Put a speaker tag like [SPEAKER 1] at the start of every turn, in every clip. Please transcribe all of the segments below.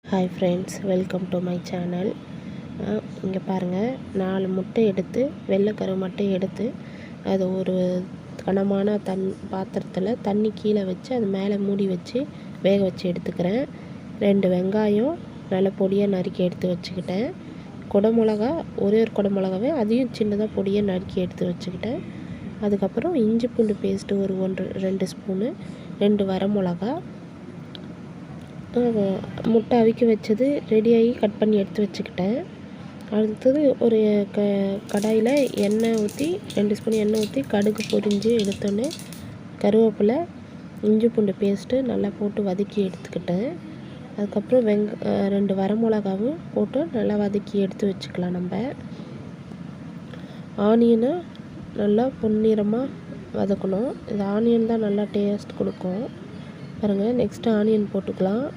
[SPEAKER 1] Hi friends, welcome to my channel. இங்கே பாருங்கள், 4 முட்டை எடுத்து வெள்ளைக்கரு மட்டும் எடுத்து அது ஒரு கனமான பாத்திரத்தில் தண்ணி கீழே வச்சு அது மேலே மூடி வச்சு வேக வச்சு எடுத்துக்கிறேன். 2 வெங்காயம் நல்ல பொடியாக நறுக்கி எடுத்து வச்சுக்கிட்டேன். குடமிளகா ஒரே ஒரு குடமிளகாவே அதையும் சின்னதாக பொடியாக நறுக்கி எடுத்து வச்சுக்கிட்டேன். அதுக்கப்புறம் இஞ்சி பூண்டு பேஸ்ட்டு ஒரு 2 ஸ்பூனு, 2 வரமிளகா, முட்டை அவிக்க வச்சது ரெடியாகி கட் பண்ணி எடுத்து வச்சுக்கிட்டேன். அடுத்தது ஒரு கடாயில் எண்ணெய் ஊற்றி 2 ஸ்பூன் எண்ணெய் ஊற்றி கடுகு பொரிஞ்சு எடுத்தோன்னே கருவேப்பிலை, இஞ்சி பூண்டு பேஸ்ட்டு நல்லா போட்டு வதக்கி எடுத்துக்கிட்டேன். அதுக்கப்புறம் 2 வரமிளகாவும் போட்டு நல்லா வதக்கி எடுத்து வச்சுக்கலாம். நம்ம ஆனியனை நல்லா பொன்னிறமாக வதக்கணும். இந்த ஆனியன் தான் நல்லா டேஸ்ட் கொடுக்கும். பாருங்கள், நெக்ஸ்ட்டு ஆனியன் போட்டுக்கலாம்.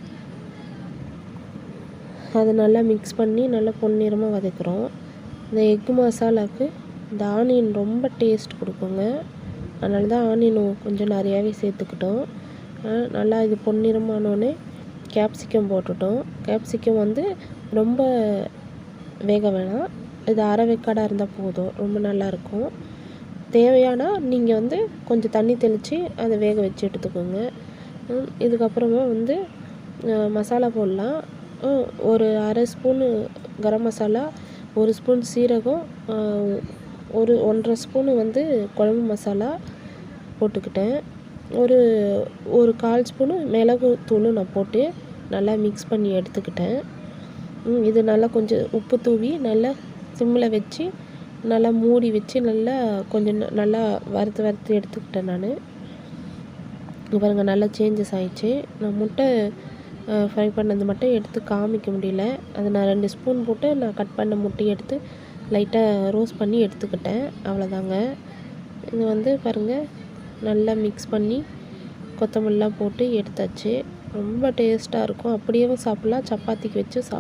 [SPEAKER 1] அதை நல்லா மிக்ஸ் பண்ணி நல்லா பொன்னிறமாக வதக்குறோம். இந்த எக்கு மசாலாவுக்கு இந்த ஆனியன் ரொம்ப டேஸ்ட் கொடுக்குங்க. அதனால தான் ஆனியன் கொஞ்சம் நிறையாவே சேர்த்துக்கிட்டோம். நல்லா இது பொன்னிறமானோடனே கேப்சிகம் போட்டுட்டோம். கேப்சிகம் ரொம்ப வேக வேணாம், இது அரை வேக்காடாக இருந்தால் போதும், ரொம்ப நல்லாயிருக்கும். தேவையானா நீங்கள் கொஞ்சம் தண்ணி தெளித்து அதை வேக வச்சு எடுத்துக்கோங்க. இதுக்கப்புறமா மசாலா போடலாம். ஒரு அரை ஸ்பூனு கரம் மசாலா, 1 ஸ்பூன் சீரகம், 1.5 ஸ்பூனு குழம்பு மசாலா போட்டுக்கிட்டேன். ஒரு 1/4 ஸ்பூனு மிளகு தூள் நான் போட்டு நல்லா மிக்ஸ் பண்ணி எடுத்துக்கிட்டேன். இது நல்லா கொஞ்சம் உப்பு தூவி நல்லா சிம்மில் வச்சு நல்லா மூடி வச்சு நல்லா கொஞ்சம் நல்லா வறுத்து எடுத்துக்கிட்டேன். நான் இங்கே பாருங்கள், நல்லா சேஞ்சஸ் ஆகிடுச்சு. நான் முட்டை ஃப்ரை பண்ணது மட்டும் எடுத்து காமிக்க முடியல. அது நான் 2 ஸ்பூன் போட்டு நான் கட் பண்ண முட்டையை எடுத்து லைட்டாக ரோஸ்ட் பண்ணி எடுத்துக்கிட்டேன். அவ்வளோதாங்க. இது பாருங்கள், நல்லா மிக்ஸ் பண்ணி கொத்தமல்லாம் போட்டு எடுத்தாச்சு. ரொம்ப டேஸ்ட்டாக இருக்கும். அப்படியே சாப்பிட்லாம், சப்பாத்திக்கு வச்சு சாப்பிட்லாம்.